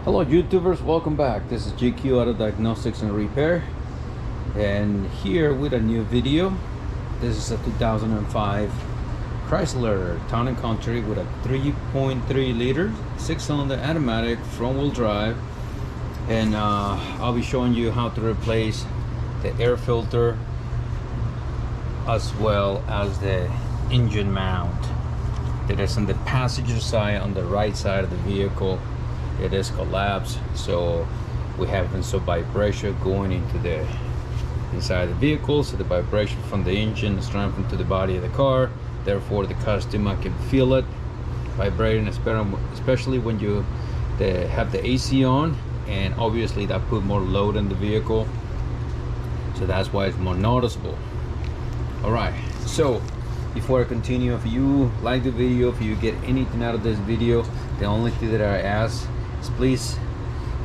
Hello YouTubers, welcome back. This is GQ Auto Diagnostics and Repair, and here with a new video. This is a 2005 Chrysler Town & Country with a 3.3 liter 6-cylinder automatic front wheel drive, and I'll be showing you how to replace the air filter as well as the engine mount that is on the passenger side on the right side of the vehicle. It is collapsed, so we have some vibration going into the inside the vehicle, so the vibration from the engine is transferring to the body of the car. Therefore the customer can feel it vibrating, especially when you have the AC on, and obviously that put more load on the vehicle, so that's why it's more noticeable. All right, so before I continue, if you like the video, if you get anything out of this video, the only thing that I ask is please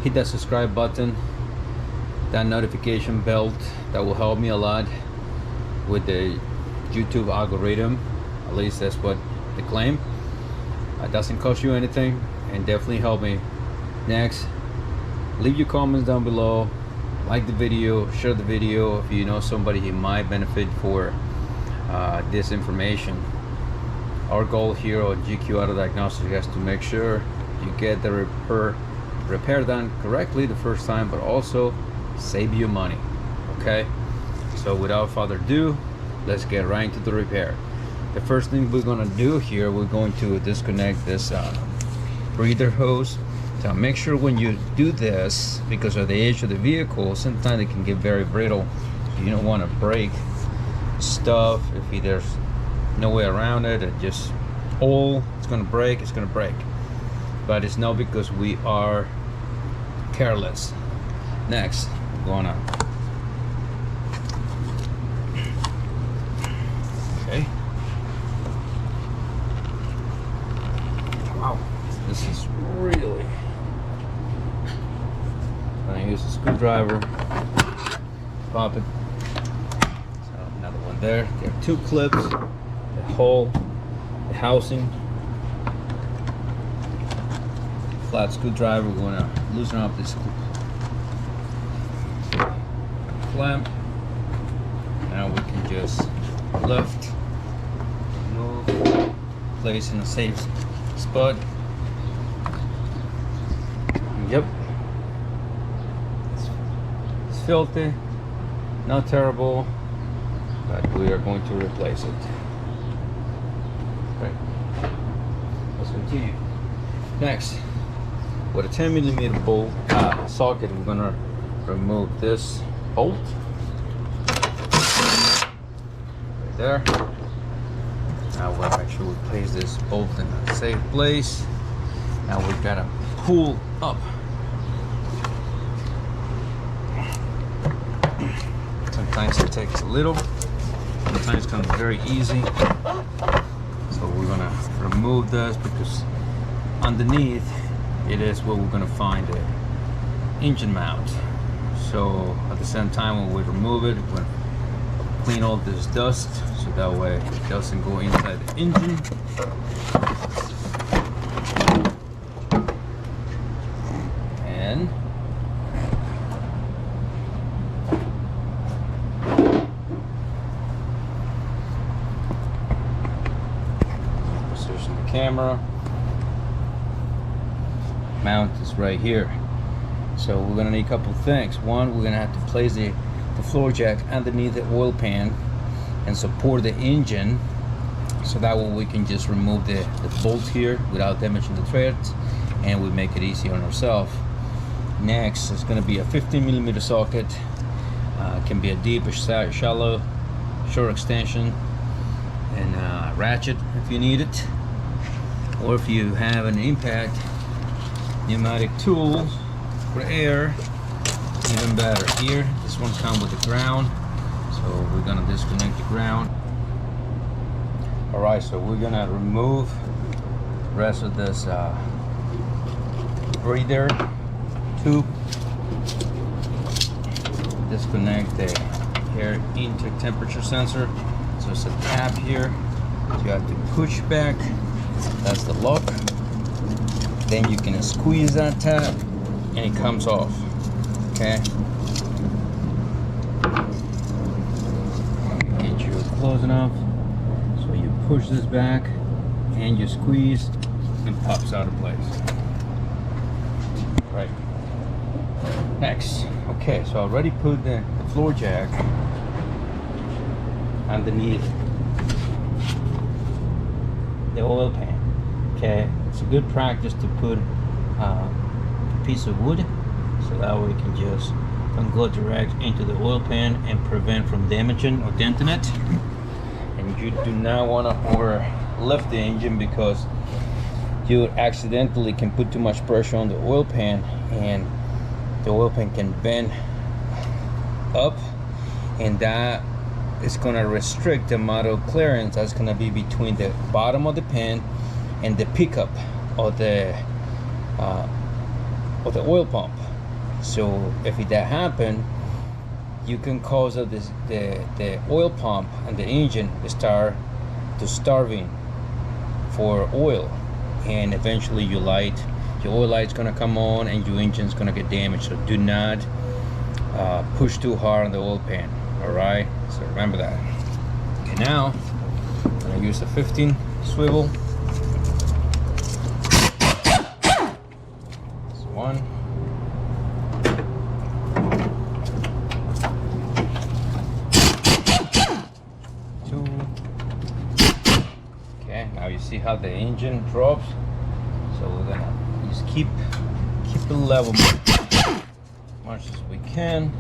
hit that subscribe button, that notification bell. That will help me a lot with the YouTube algorithm. At least that's what they claim. It doesn't cost you anything and definitely help me. Next, leave your comments down below, like the video, share the video if you know somebody who might benefit for this information. Our goal here on GQ Auto Diagnostics is to make sure you get the repair done correctly the first time, but also save you money. Okay, so without further ado, let's get right into the repair. The first thing we're going to do here, we're going to disconnect this breather hose. So make sure when you do this, because of the age of the vehicle, sometimes it can get very brittle. You don't want to break stuff if there's no way around it. It just it's going to break. It's going to break, but it's not because we are careless. Next, we're gonna wow, this is really, I'm gonna use a screwdriver, pop it. So another one there. There are two clips, the hole, the housing, flat screwdriver. We're going to loosen up this clamp. Now we can just lift, move, place in a safe spot. Yep, it's filthy, not terrible, but we are going to replace it. Okay, let's continue. Next, with a 10mm bolt socket, we're going to remove this bolt right there. Now we'll make sure we place this bolt in a safe place. Now we've got to pull up. Sometimes it takes a little, sometimes it comes very easy. So we're going to remove this because underneath it is where we're going to find the engine mount. So at the same time, when we remove it, we're going to clean all this dust so that way it doesn't go inside the engine. And position the camera. Mount is right here. So we're gonna need a couple things. One, we're gonna have to place the floor jack underneath the oil pan and support the engine, so that way we can just remove the bolt here without damaging the threads, and we make it easy on ourselves. Next, it's gonna be a 15mm socket. Can be a deep or shallow, short extension, and a ratchet if you need it, or if you have an impact pneumatic tools for air, even better. Here, this one comes with the ground, so we're gonna disconnect the ground. All right, so we're gonna remove the rest of this breather tube. Disconnect the air intake temperature sensor. So it's a tab here, so you have to push back. That's the lock. Then you can squeeze that tab and it comes off. Okay. Get you close enough so you push this back and you squeeze and it pops out of place. Right. Next, okay, so I already put the floor jack underneath the oil pan. Okay, it's a good practice to put a piece of wood so that way you can just go direct into the oil pan and prevent from damaging or denting it. And you do not want to overlift the engine because you accidentally can put too much pressure on the oil pan and the oil pan can bend up, and that is going to restrict the amount of clearance that's going to be between the bottom of the pan and the pickup of the oil pump. So if that happens, you can cause the oil pump and the engine start to starving for oil, and eventually your oil light's gonna come on and your engine's gonna get damaged. So do not push too hard on the oil pan. All right, so remember that. Okay, now I'm gonna use the 15 swivel. That's one. Two. Okay, now you see how the engine drops. So we're gonna just keep it level as much as we can.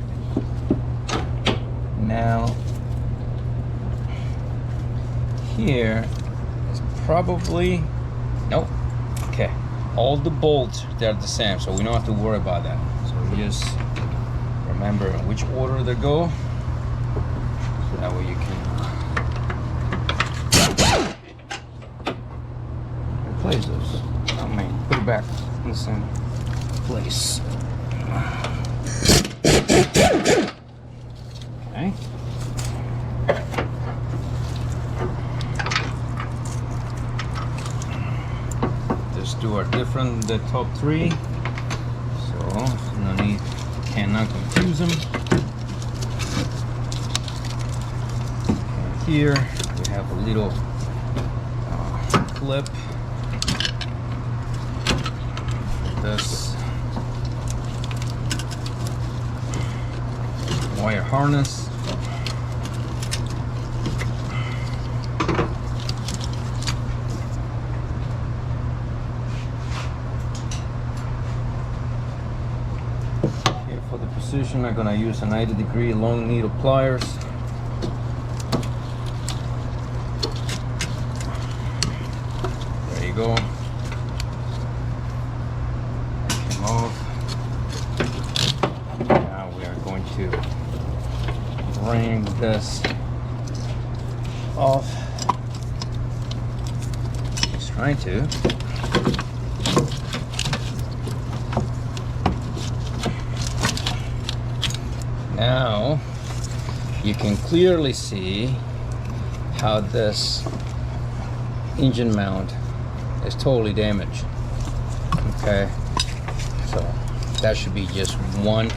Now here is probably nope. Okay, all the bolts, they're the same, so we don't have to worry about that. So we just remember which order they go, so that way you can replace those. Put it back in the same place. Okay. These two are different, the top three, so no need, cannot confuse them. And here we have a little clip. This wire harness. Here for the precision, I'm gonna use a 90-degree long needle pliers. There you go. Now we are going to bring this off. Just trying to. Now you can clearly see how this engine mount is totally damaged. Okay. So that should be just one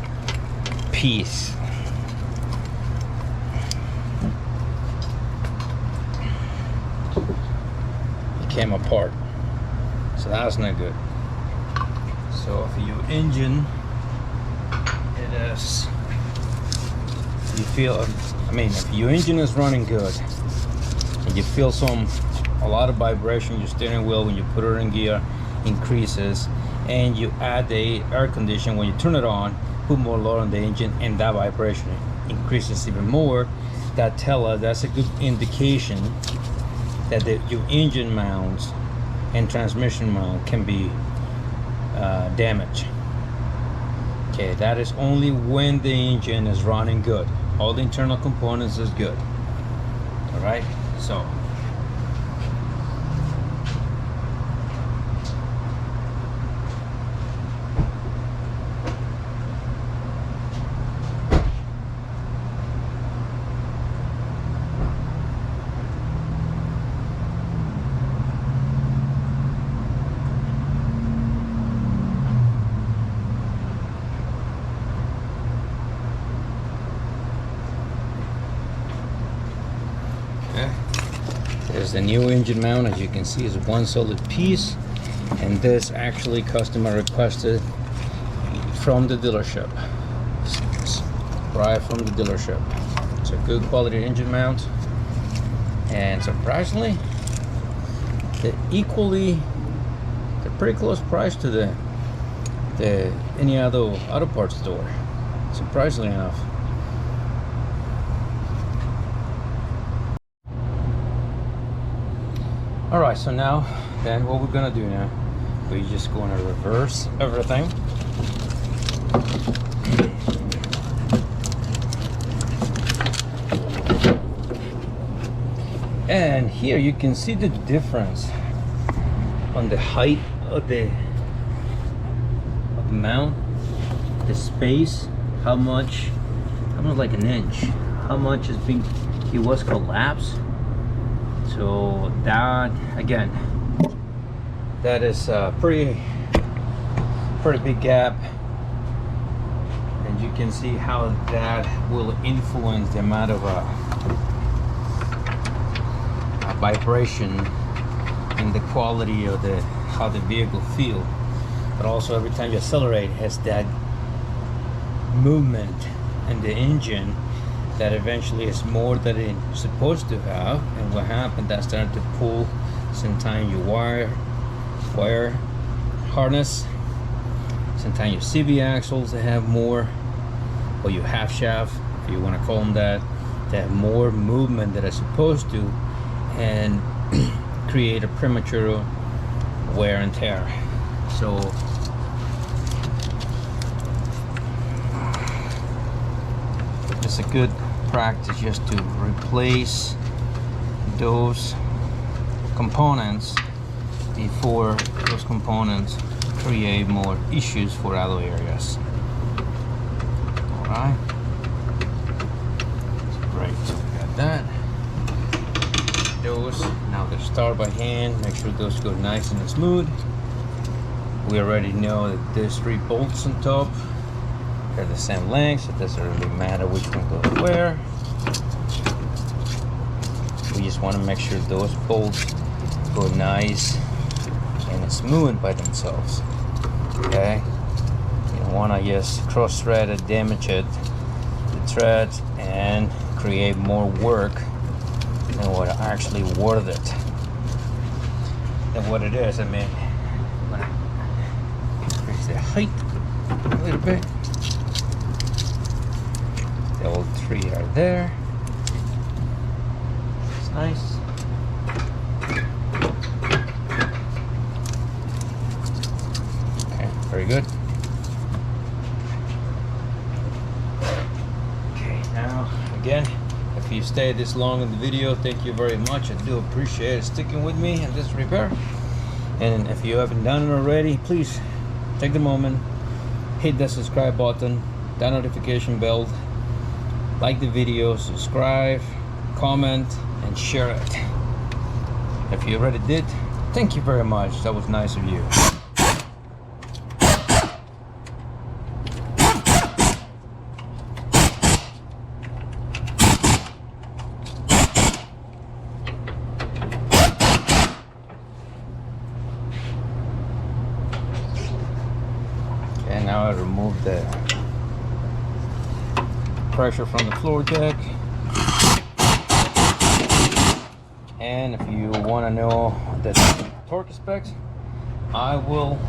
piece. It came apart. So that's not good. So if your engine, it is, you feel, if your engine is running good and you feel a lot of vibration, your steering wheel when you put it in gear increases, and you add the air conditioner, when you turn it on, put more load on the engine, and that vibration increases even more, that tell us that's a good indication that your engine mounts and transmission mount can be damaged. Okay, that is only when the engine is running good. All the internal components is good. All right, so This is the new engine mount. As you can see, is one solid piece, and this actually customer requested from the dealership, right from the dealership. It's a good quality engine mount, and surprisingly, they're pretty close price to the any other auto parts store, surprisingly enough. All right, so now then what we're gonna do now, we're just going to reverse everything. And here you can see the difference on the height of the mount, the space, how much, almost like an inch, how much has been, it was collapsed. So that, again, that is a pretty big gap, and you can see how that will influence the amount of vibration and the quality of how the vehicle feels. But also every time you accelerate, it has that movement in the engine that eventually is more than it's supposed to have. And what happened, that started to pull sometimes your wire harness, sometimes your CV axles, they have more, or your half shaft, if you want to call them that, they have more movement than it's supposed to, and create a premature wear and tear. So it's a good practice just to replace those components before those components create more issues for other areas. All right, great, so we got that. Those now they start by hand, make sure those go nice and smooth. We already know that there's 3 bolts on top, they're the same length, so it doesn't really matter which one goes where. We just want to make sure those bolts go nice and smooth by themselves. Okay, you don't want to just cross thread it, damage it, the threads, and create more work than what actually worth it, than what it is. I mean, I'm gonna increase the height a little bit. The old 3 are there. It's nice. Okay, very good. Okay, now again, if you stayed this long in the video, thank you very much. I do appreciate sticking with me in this repair. And if you haven't done it already, please take the moment, hit the subscribe button, that notification bell, like the video, subscribe, comment, and share it. If you already did, thank you very much. That was nice of you. And now I remove the pressure from the floor deck. And if you want to know the torque specs, I will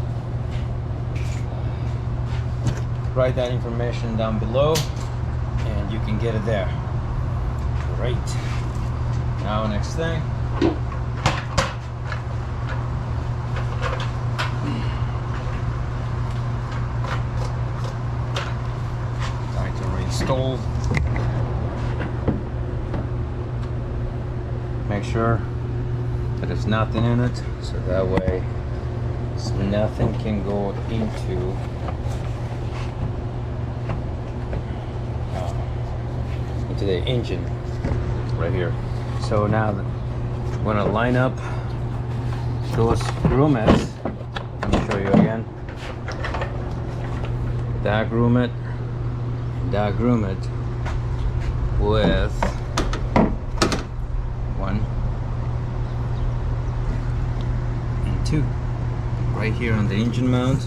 write that information down below and you can get it there. Great. Now next thing, time to reinstall. Make sure that there's nothing in it, so that way nothing can go into the engine right here. So now I'm going to line up those grommets. Let me show you again. That grommet with 1, too. Right here on the engine mount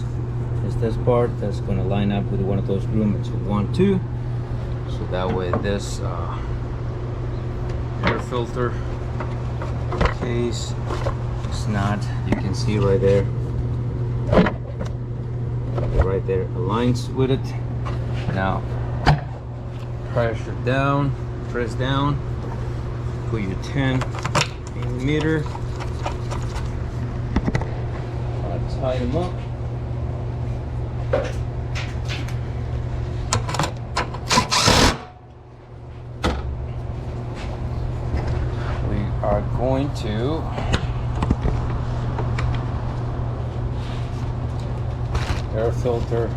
is this part that's going to line up with one of those groomments. 1, 2. So that way this air filter case is not, you can see right there, right there aligns with it. Now press down, put your 10 millimeter, tie them up. We are going to air filter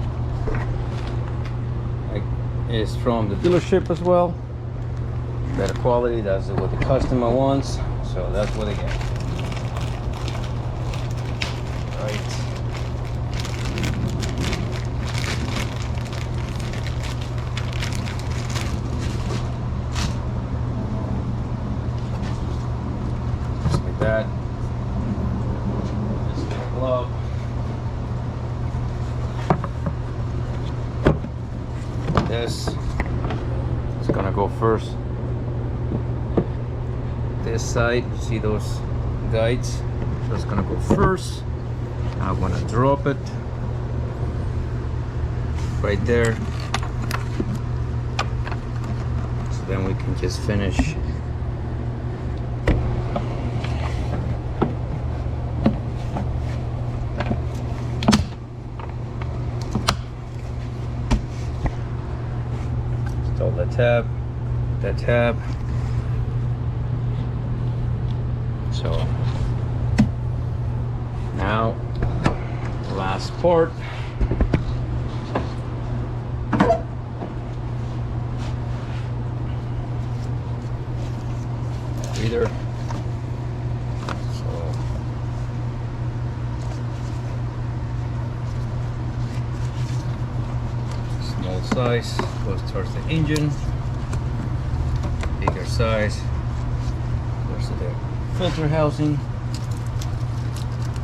is from the dealership as well. Better quality, that's what the customer wants, so that's what they get. Right. Just like that. Just get a glove. This is gonna go first. This side, you see those guides? So it's gonna go first. I'm gonna drop it right there. So then we can just finish. Install that tab. So now last part. Either so small size goes towards the engine, bigger size goes to the filter housing.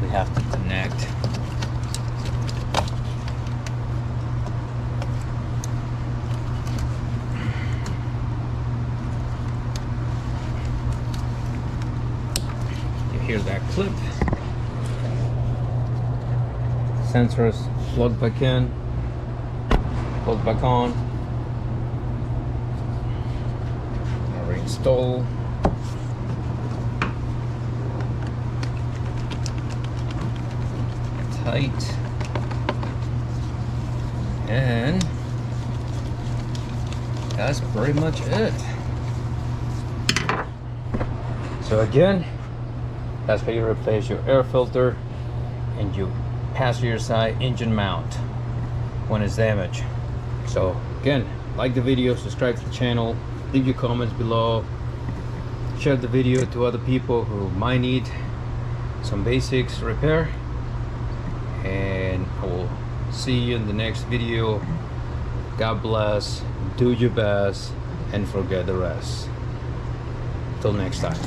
We have to connect here's that clip. Sensors plug back in, plug back on. Now reinstall. Tight. And that's pretty much it. So again, that's how you replace your air filter and your passenger side engine mount when it's damaged. So again, like the video, subscribe to the channel, leave your comments below, share the video to other people who might need some basics repair, and I will see you in the next video. God bless, do your best, and forget the rest. Till next time.